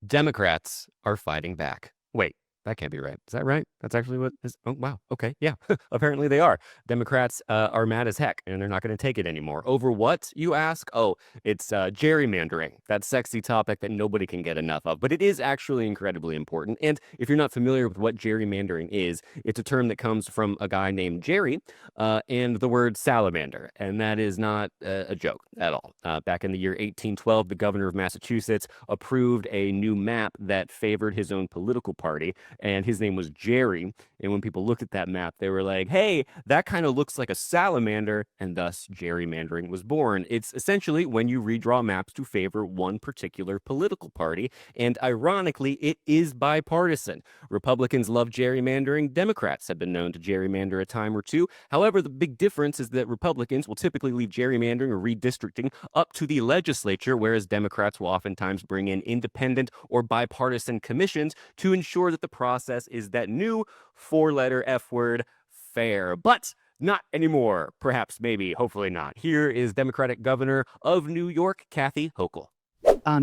Democrats are fighting back. Wait, that can't be right. Is that right? That's actually what is. Oh, wow. Okay. Yeah. Apparently they are. Democrats are mad as heck, and they're not going to take it anymore. Over what, you ask? Oh, it's gerrymandering, that sexy topic that nobody can get enough of. But it is actually incredibly important. And if you're not familiar with what gerrymandering is, it's a term that comes from a guy named Jerry and the word salamander. And that is not a joke at all. Back in the year 1812, the governor of Massachusetts approved a new map that favored his own political party, and his name was Jerry. And when people looked at that map, they were like, hey, that kind of looks like a salamander, and thus gerrymandering was born. It's essentially when you redraw maps to favor one particular political party, and ironically, it is bipartisan. Republicans love gerrymandering. Democrats have been known to gerrymander a time or two. However, the big difference is that Republicans will typically leave gerrymandering or redistricting up to the legislature, whereas Democrats will oftentimes bring in independent or bipartisan commissions to ensure that the process is that new four-letter F word, fair. But not anymore. Perhaps, maybe, hopefully not. Here is Democratic Governor of New York, Kathy Hochul.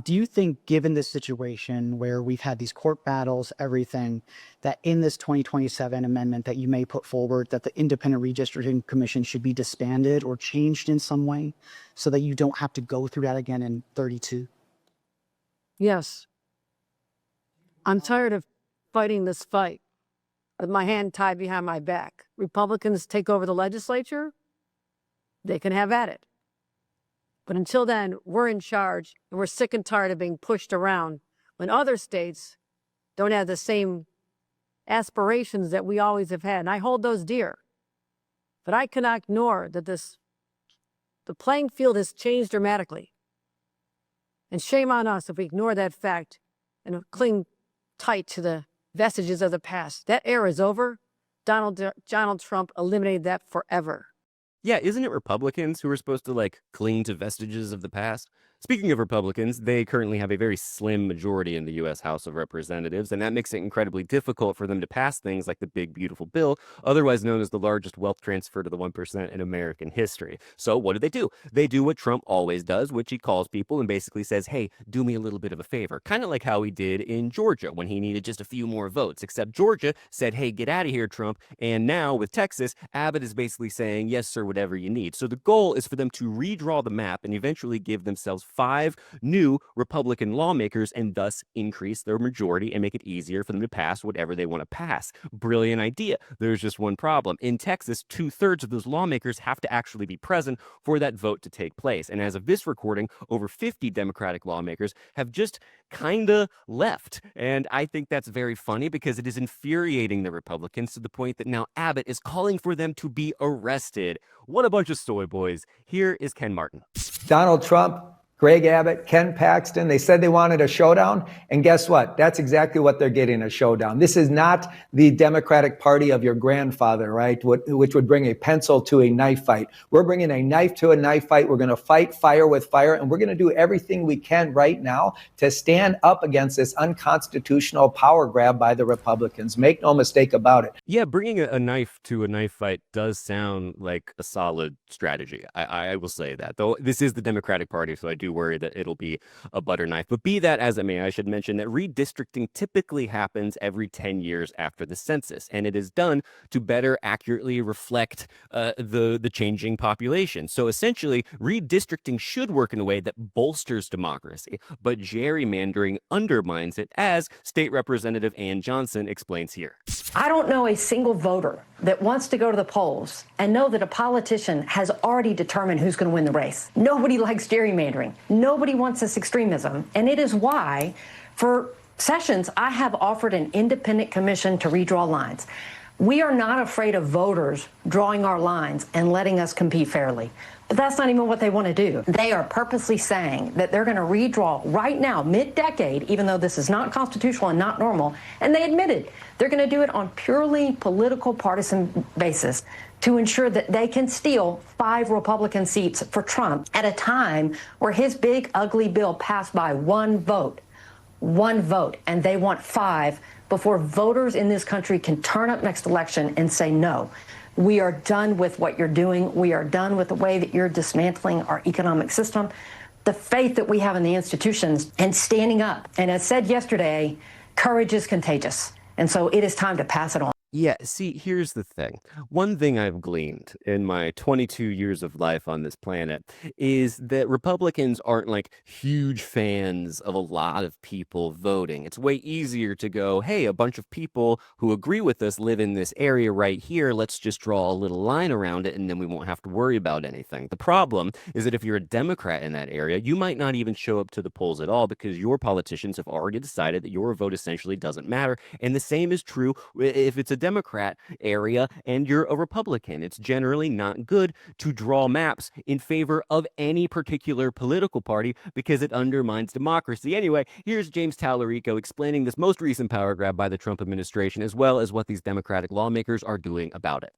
Do you think, given this situation where we've had these court battles, everything, that in this 2027 amendment that you may put forward, that the Independent Redistricting Commission should be disbanded or changed in some way so that you don't have to go through that again in 32? Yes. I'm tired of fighting this fight with my hand tied behind my back. Republicans take over the legislature, they can have at it. But until then, we're in charge, and we're sick and tired of being pushed around when other states don't have the same aspirations that we always have had. And I hold those dear. But I cannot ignore that the playing field has changed dramatically. And shame on us if we ignore that fact and cling tight to the vestiges of the past. That era is over. Donald Trump eliminated that forever. Yeah, isn't it Republicans who are supposed to, cling to vestiges of the past? Speaking of Republicans, they currently have a very slim majority in the U.S. House of Representatives, and that makes it incredibly difficult for them to pass things like the Big Beautiful Bill, otherwise known as the largest wealth transfer to the 1% in American history. So what do? They do what Trump always does, which he calls people and basically says, hey, do me a little bit of a favor. Kind of like how he did in Georgia when he needed just a few more votes, except Georgia said, hey, get out of here, Trump. And now with Texas, Abbott is basically saying, yes, sir, whatever you need. So the goal is for them to redraw the map and eventually give themselves 5 new Republican lawmakers and thus increase their majority and make it easier for them to pass whatever they want to pass. Brilliant idea. There's just one problem. In Texas, 2/3 of those lawmakers have to actually be present for that vote to take place. And as of this recording, over 50 Democratic lawmakers have just kind of left. And I think that's very funny because it is infuriating the Republicans to the point that now Abbott is calling for them to be arrested. What a bunch of soy boys. Here is Ken Martin. Donald Trump, Greg Abbott, Ken Paxton, they said they wanted a showdown. And guess what? That's exactly what they're getting, a showdown. This is not the Democratic Party of your grandfather, right? Which would bring a pencil to a knife fight. We're bringing a knife to a knife fight. We're going to fight fire with fire. And we're going to do everything we can right now to stand up against this unconstitutional power grab by the Republicans. Make no mistake about it. Yeah, bringing a knife to a knife fight does sound like a solid strategy. I will say that. Though this is the Democratic Party, so I do worry that it'll be a butter knife. But be that as it may, I should mention that redistricting typically happens every 10 years after the census, and it is done to better accurately reflect the changing population. So essentially, redistricting should work in a way that bolsters democracy, but gerrymandering undermines it, as State Representative Ann Johnson explains here. I don't know a single voter that wants to go to the polls and know that a politician has already determined who's going to win the race. Nobody likes gerrymandering. Nobody wants this extremism. And it is why, for sessions, I have offered an independent commission to redraw lines. We are not afraid of voters drawing our lines and letting us compete fairly. But that's not even what they want to do. They are purposely saying that they're going to redraw right now, mid-decade, even though this is not constitutional and not normal. And they admitted they're going to do it on purely political partisan basis to ensure that they can steal 5 Republican seats for Trump at a time where his big, ugly bill passed by one vote, and they want 5 before voters in this country can turn up next election and say no. We are done with what you're doing. We are done with the way that you're dismantling our economic system. the faith that we have in the institutions and standing up. And as said yesterday, courage is contagious. And so it is time to pass it on. Yeah, see, here's the thing. One thing I've gleaned in my 22 years of life on this planet is that Republicans aren't like huge fans of a lot of people voting. It's way easier to go, hey, a bunch of people who agree with us live in this area right here. Let's just draw a little line around it and then we won't have to worry about anything. The problem is that if you're a Democrat in that area, you might not even show up to the polls at all because your politicians have already decided that your vote essentially doesn't matter. And the same is true if it's a Democrat area and you're a Republican. It's generally not good to draw maps in favor of any particular political party because it undermines democracy. Anyway, here's James Tarico explaining this most recent power grab by the Trump administration, as well as what these Democratic lawmakers are doing about it.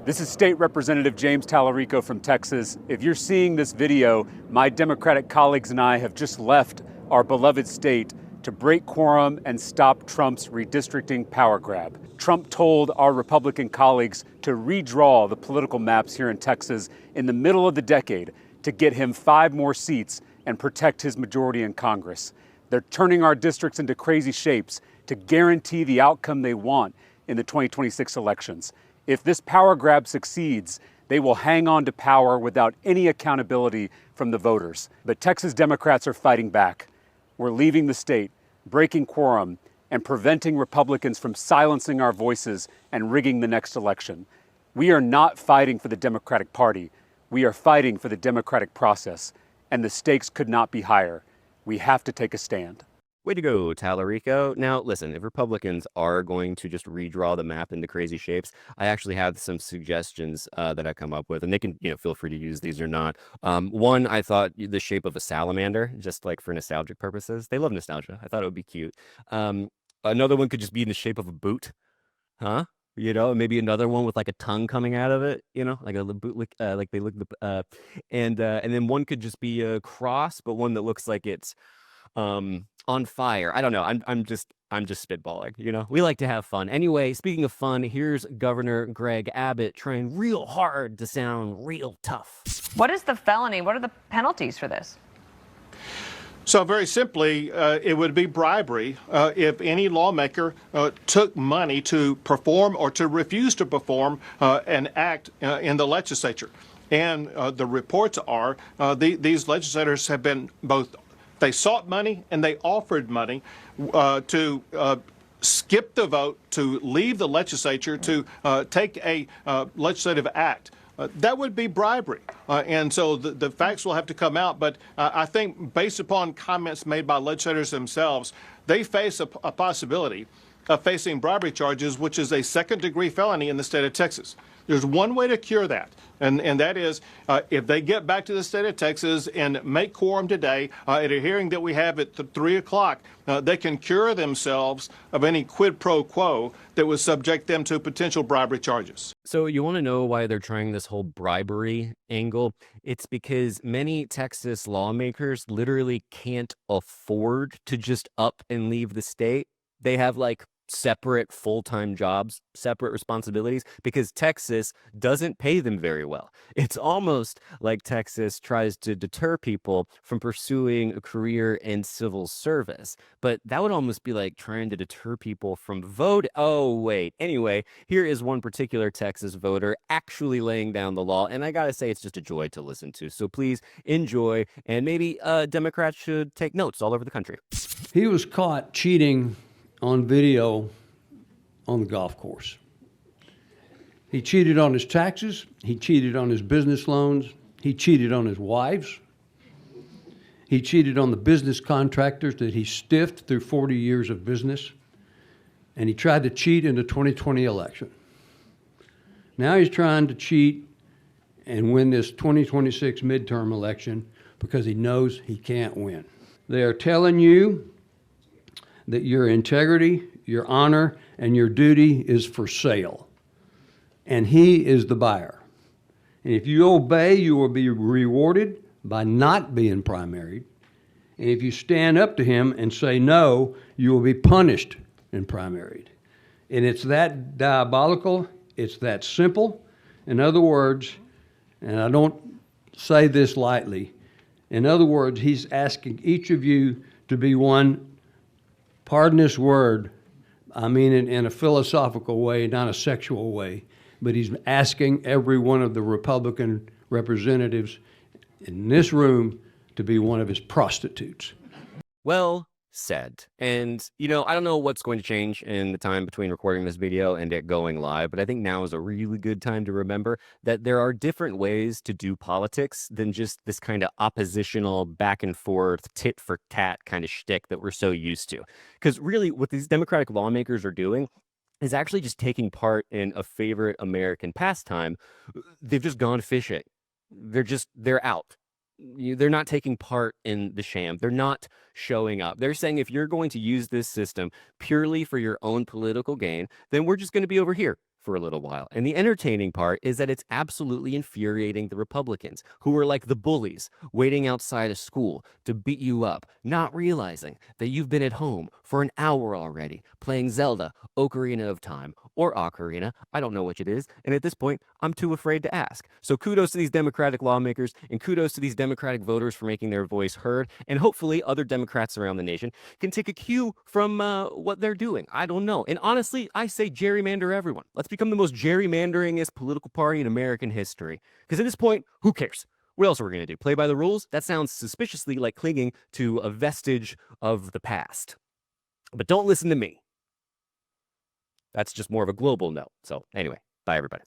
This is State Representative James Tarico from Texas. If you're seeing this video, my Democratic colleagues and I have just left our beloved state to break quorum and stop Trump's redistricting power grab. Trump told our Republican colleagues to redraw the political maps here in Texas in the middle of the decade to get him 5 more seats and protect his majority in Congress. They're turning our districts into crazy shapes to guarantee the outcome they want in the 2026 elections. If this power grab succeeds, they will hang on to power without any accountability from the voters. But Texas Democrats are fighting back. We're leaving the state, breaking quorum, and preventing Republicans from silencing our voices and rigging the next election. We are not fighting for the Democratic Party. We are fighting for the democratic process, and the stakes could not be higher. We have to take a stand. Way to go, Tarico. Now, listen, if Republicans are going to just redraw the map into crazy shapes, I actually have some suggestions that I come up with, and they can, feel free to use these or not. One, I thought the shape of a salamander, just like for nostalgic purposes. They love nostalgia. I thought it would be cute. Another one could just be in the shape of a boot, huh? Maybe another one with like a tongue coming out of it, like a boot, like they look and then one could just be a cross, but one that looks like it's on fire. I don't know. I'm just spitballing. We like to have fun. Anyway, speaking of fun, here's Governor Greg Abbott trying real hard to sound real tough. What is the felony? What are the penalties for this? So very simply, it would be bribery if any lawmaker took money to perform or to refuse to perform an act in the legislature. And the reports are these legislators have been both, they sought money and they offered money to skip the vote, to leave the legislature, to take a legislative act. That would be bribery. And so the facts will have to come out. But I think based upon comments made by legislators themselves, they face a possibility of facing bribery charges, which is a second-degree felony in the state of Texas. There's one way to cure that, and that is if they get back to the state of Texas and make quorum today at a hearing that we have at 3 o'clock, they can cure themselves of any quid pro quo that would subject them to potential bribery charges. So you want to know why they're trying this whole bribery angle? It's because many Texas lawmakers literally can't afford to just up and leave the state. They have like separate full-time jobs, separate responsibilities, because Texas doesn't pay them very well. It's almost like Texas tries to deter people from pursuing a career in civil service, but that would almost be like trying to deter people from vote. Oh, wait. Anyway, here is one particular Texas voter actually laying down the law, and I gotta say, it's just a joy to listen to. So please enjoy, and maybe Democrats should take notes all over the country. He was caught cheating on video on the golf course. He cheated on his taxes. He cheated on his business loans. He cheated on his wives. He cheated on the business contractors that he stiffed through 40 years of business. And he tried to cheat in the 2020 election. Now he's trying to cheat and win this 2026 midterm election because he knows he can't win. They are telling you that your integrity, your honor, and your duty is for sale. And he is the buyer. And if you obey, you will be rewarded by not being primaried. And if you stand up to him and say no, you will be punished and primaried. And it's that diabolical, it's that simple. In other words, and I don't say this lightly, In other words, he's asking each of you to be one, pardon this word, I mean it in a philosophical way, not a sexual way, but he's asking every one of the Republican representatives in this room to be one of his prostitutes. Well said. And, you know, I don't know what's going to change in the time between recording this video and it going live, but I think now is a really good time to remember that there are different ways to do politics than just this kind of oppositional back and forth, tit for tat kind of shtick that we're so used to. Because really, what these Democratic lawmakers are doing is actually just taking part in a favorite American pastime. They've just gone fishing. They're out. They're not taking part in the sham. They're not showing up. They're saying if you're going to use this system purely for your own political gain, then we're just going to be over here for a little while. And the entertaining part is that it's absolutely infuriating the Republicans, who are like the bullies waiting outside a school to beat you up, not realizing that you've been at home for an hour already playing Zelda, Ocarina of Time, or Ocarina. I don't know which it is. And at this point, I'm too afraid to ask. So kudos to these Democratic lawmakers and kudos to these Democratic voters for making their voice heard. And hopefully other Democrats around the nation can take a cue from what they're doing. I don't know. And honestly, I say gerrymander everyone. Let's become the most gerrymanderingest political party in American history. Because at this point, who cares? What else are we going to do? Play by the rules? That sounds suspiciously like clinging to a vestige of the past. But don't listen to me. That's just more of a global note. So anyway, bye everybody.